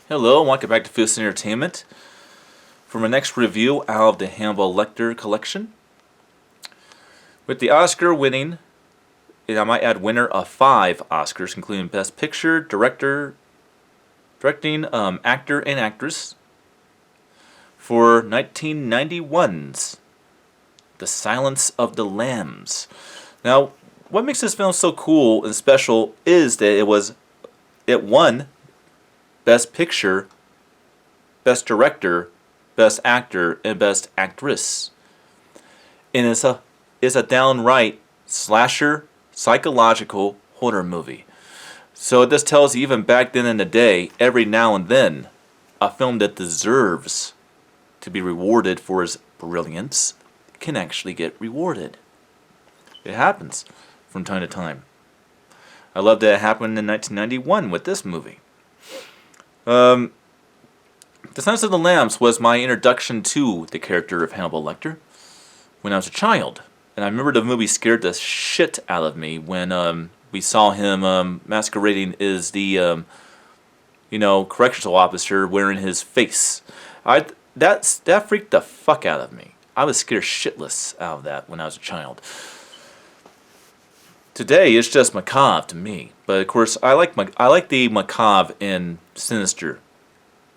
Hello, welcome back to Fist Entertainment. For my next review out of the Hannibal Lecter collection, with the Oscar-winning, and I might add winner of 5 Oscars, including Best Picture, Director, Directing, Actor, and Actress, for 1991's The Silence of the Lambs. Now, what makes this film so cool and special is that it won Best Picture, Best Director, Best Actor, and Best Actress. And it's a downright slasher, psychological horror movie. So this tells you, even back then in the day, every now and then, a film that deserves to be rewarded for its brilliance can actually get rewarded. It happens from time to time. I love that it happened in 1991 with this movie. The Silence of the Lambs was my introduction to the character of Hannibal Lecter when I was a child. And I remember the movie scared the shit out of me when we saw him masquerading as the correctional officer wearing his face. That freaked the fuck out of me. I was scared shitless out of that when I was a child. Today it's just macabre to me, but of course I like the macabre and sinister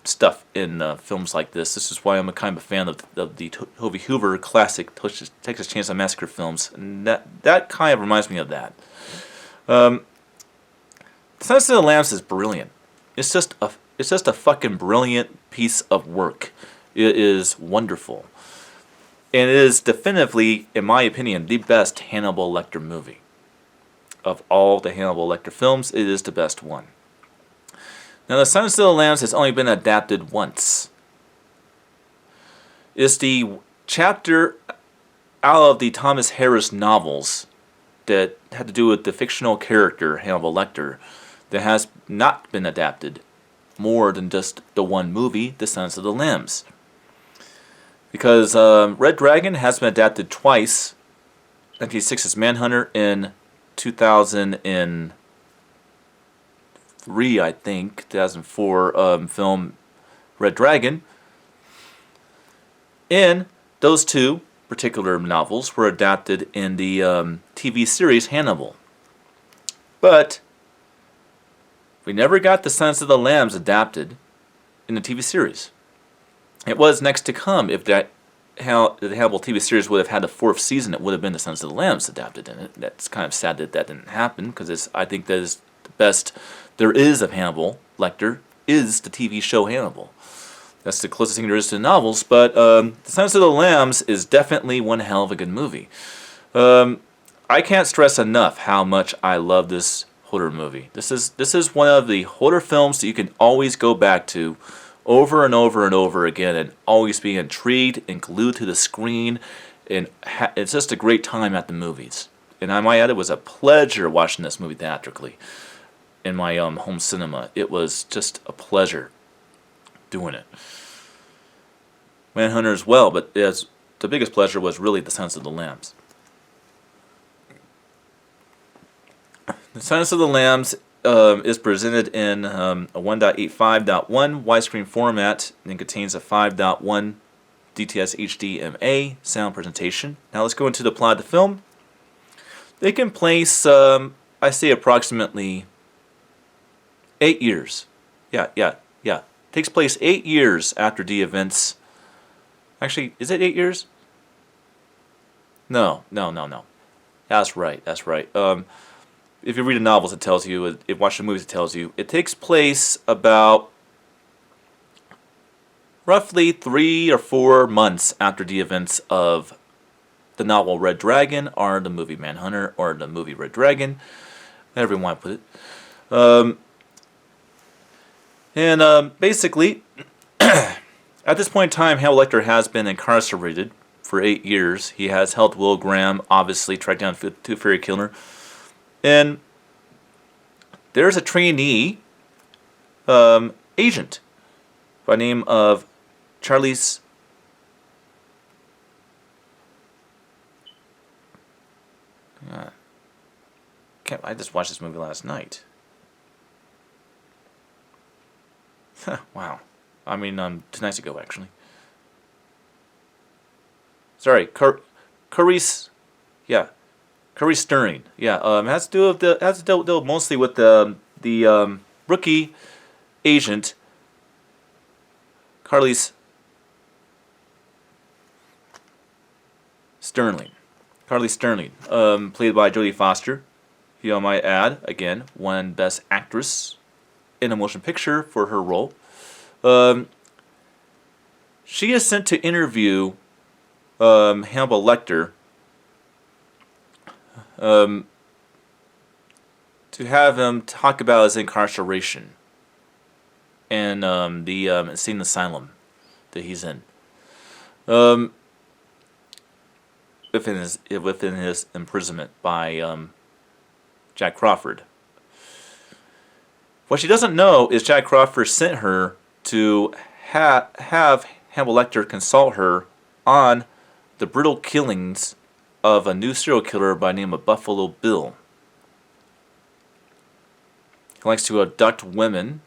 stuff in films like this. This is why I'm a kind of a fan of the Tobe Hooper classic Texas Chainsaw Massacre films, and that kind of reminds me of that. The Silence of the Lambs is brilliant. It's just a fucking brilliant piece of work. It is wonderful, and it is definitively, in my opinion, the best Hannibal Lecter movie. Of all the Hannibal Lecter films, it is the best one. Now, The Silence of the Lambs has only been adapted once. It's the chapter out of the Thomas Harris novels that had to do with the fictional character Hannibal Lecter that has not been adapted more than just the one movie, The Silence of the Lambs. Because Red Dragon has been adapted twice, 1986's Manhunter in 2003, I think, 2004 film Red Dragon. And those two particular novels were adapted in the TV series Hannibal. But we never got The Silence of the Lambs adapted in the TV series. It was next to come. If the Hannibal TV series would have had a 4th season, it would have been The Silence of the Lambs adapted in it. That's kind of sad that didn't happen, because I think that is the best there is of Hannibal Lecter is the TV show Hannibal. That's the closest thing there is to the novels, but The Silence of the Lambs is definitely one hell of a good movie. I can't stress enough how much I love this horror movie. This is one of the horror films that you can always go back to over and over and over again and always be intrigued and glued to the screen, and it's just a great time at the movies. And I might add, it was a pleasure watching this movie theatrically in my home cinema. It was just a pleasure doing it. Manhunter as well, but the biggest pleasure was really The Silence of the Lambs. The Silence of the Lambs is presented in a 1.85.1 widescreen format and contains a 5.1 DTS HDMA sound presentation. Now let's go into the plot of the film. They can place, I say, approximately 8 years. Yeah. Takes place 8 years after the events. Actually, is it 8 years? No. That's right. If you read the novels, it tells you. If you watch the movies, it tells you. It takes place about roughly 3 or 4 months after the events of the novel Red Dragon, or the movie Manhunter, or the movie Red Dragon, however you want to put it. Basically, at this point in time, Hannibal Lecter has been incarcerated for 8 years. He has helped Will Graham, obviously, track down Tooth Fairy Killer. And there's a trainee agent by the name of Charlize. I just watched this movie last night. Wow. I mean, 2 nights ago, actually. Sorry, Carice. Yeah, Carice Sterling. Yeah, has to do with deal mostly with the rookie agent Carly's Sterling. Carly Sterling, played by Jodie Foster. I might add, again, won Best Actress in a Motion Picture for her role. She is sent to interview Hannibal Lecter to have him talk about his incarceration and the insane asylum that he's in. Within his imprisonment by Jack Crawford. What she doesn't know is Jack Crawford sent her to have Hannibal Lecter consult her on the brutal killings of a new serial killer by the name of Buffalo Bill. He likes to abduct women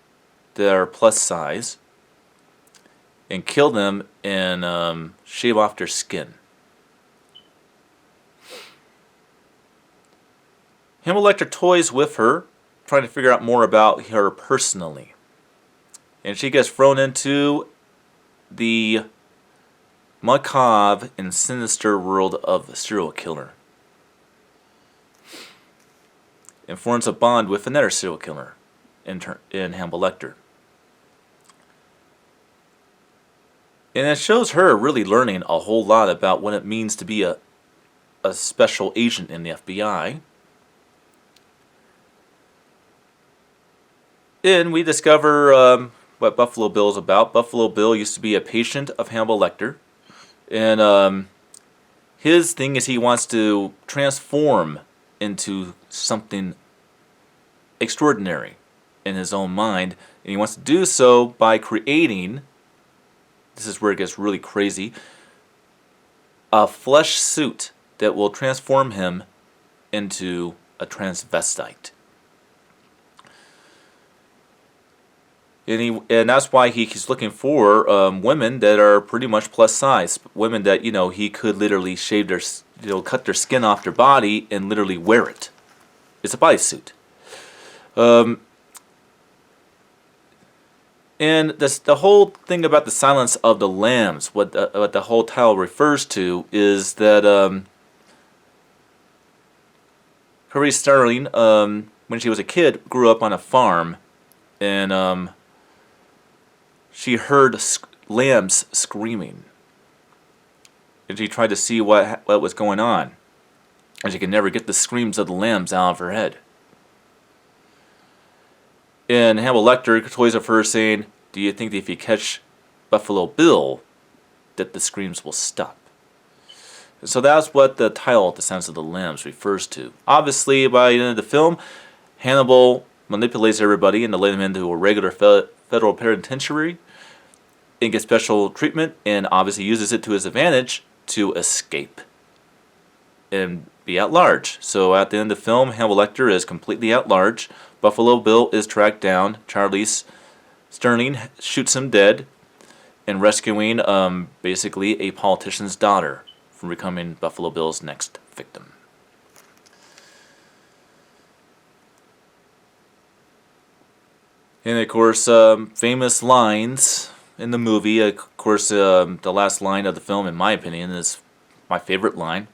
that are plus size and kill them and shave off their skin. Hannibal Lecter toys with her, trying to figure out more about her personally. And she gets thrown into the macabre and sinister world of the serial killer. And forms a bond with another serial killer in Hannibal Lecter. And it shows her really learning a whole lot about what it means to be a special agent in the FBI. And we discover what Buffalo Bill is about. Buffalo Bill used to be a patient of Hannibal Lecter. And his thing is he wants to transform into something extraordinary in his own mind. And he wants to do so by creating, this is where it gets really crazy, a flesh suit that will transform him into a transvestite. And that's why he's looking for women that are pretty much plus size, women that he could literally shave their, cut their skin off their body and literally wear it. It's a bodysuit. And the whole thing about the Silence of the Lambs, what the whole title refers to, is that Carice Sterling, when she was a kid, grew up on a farm, and she heard lambs screaming, and she tried to see what was going on, and she could never get the screams of the lambs out of her head. And Hannibal Lecter toys of her saying, "Do you think that if you catch Buffalo Bill, that the screams will stop?" So that's what the title, "The Silence of the Lambs," refers to. Obviously, by the end of the film, Hannibal manipulates everybody and lets them into a regular federal penitentiary and gets special treatment, and obviously uses it to his advantage to escape and be at large. So at the end of the film, Hannibal Lecter is completely at large. Buffalo Bill is tracked down. Charlize Sterling shoots him dead, and rescuing basically a politician's daughter from becoming Buffalo Bill's next victim. And of course, famous lines in the movie. Of course, the last line of the film, in my opinion, is my favorite line.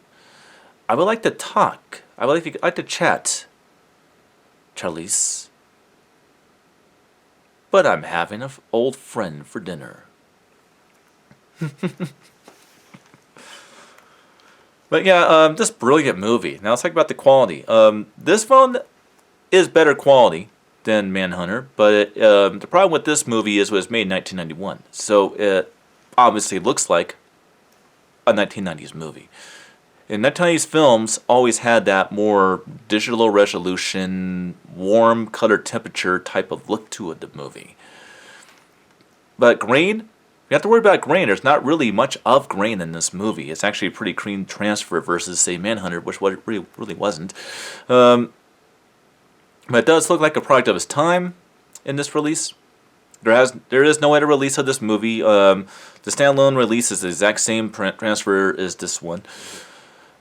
"I would like to talk. I would like to chat, Charlize. But I'm having an old friend for dinner." But yeah, this brilliant movie. Now let's talk about the quality. This one is better quality than Manhunter, but the problem with this movie is it was made in 1991. So it obviously looks like a 1990s movie. And 1990s films always had that more digital resolution, warm color temperature type of look to it, the movie. But grain, you have to worry about grain. There's not really much of grain in this movie. It's actually a pretty clean transfer versus, say, Manhunter, which really wasn't. But it does look like a product of its time in this release. There is no other release of this movie. The standalone release is the exact same print transfer as this one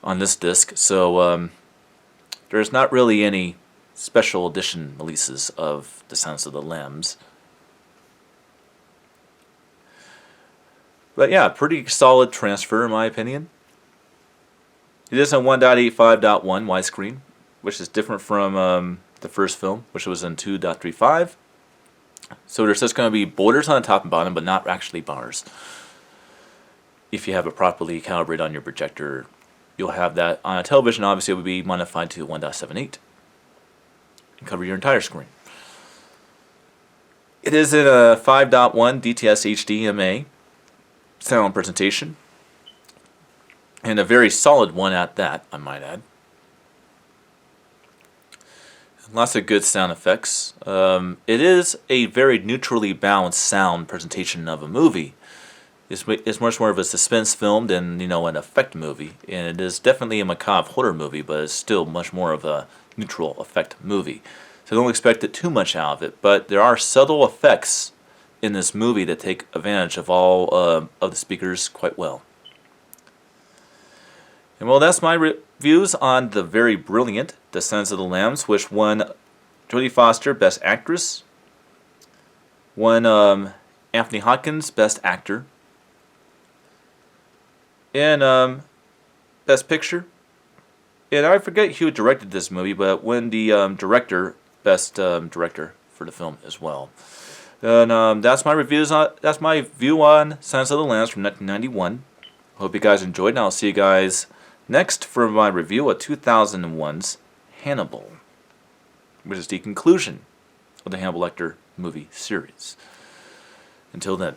on this disc. So there's not really any special edition releases of The Silence of the Lambs. But yeah, pretty solid transfer in my opinion. It is a 1.85.1 widescreen, which is different from the first film, which was in 2.35. So there's just going to be borders on the top and bottom, but not actually bars. If you have it properly calibrated on your projector, you'll have that. On a television, obviously, it would be modified to 1.78 and cover your entire screen. It is in a 5.1 DTS HDMA sound presentation, and a very solid one at that, I might add. Lots of good sound effects. It is a very neutrally balanced sound presentation of a movie. It's much more of a suspense film than, an effect movie. And it is definitely a macabre horror movie, but it's still much more of a neutral effect movie. So don't expect it too much out of it. But there are subtle effects in this movie that take advantage of all of the speakers quite well. And well, that's my reviews on the very brilliant The Silence of the Lambs, which won Jodie Foster Best Actress, won Anthony Hopkins Best Actor, and Best Picture. And I forget who directed this movie, but won the director Best Director for the film as well. And that's my reviews. That's my view on Silence of the Lambs from 1991. Hope you guys enjoyed, and I'll see you guys next for my review of 2001's Hannibal, which is the conclusion of the Hannibal Lecter movie series. Until then.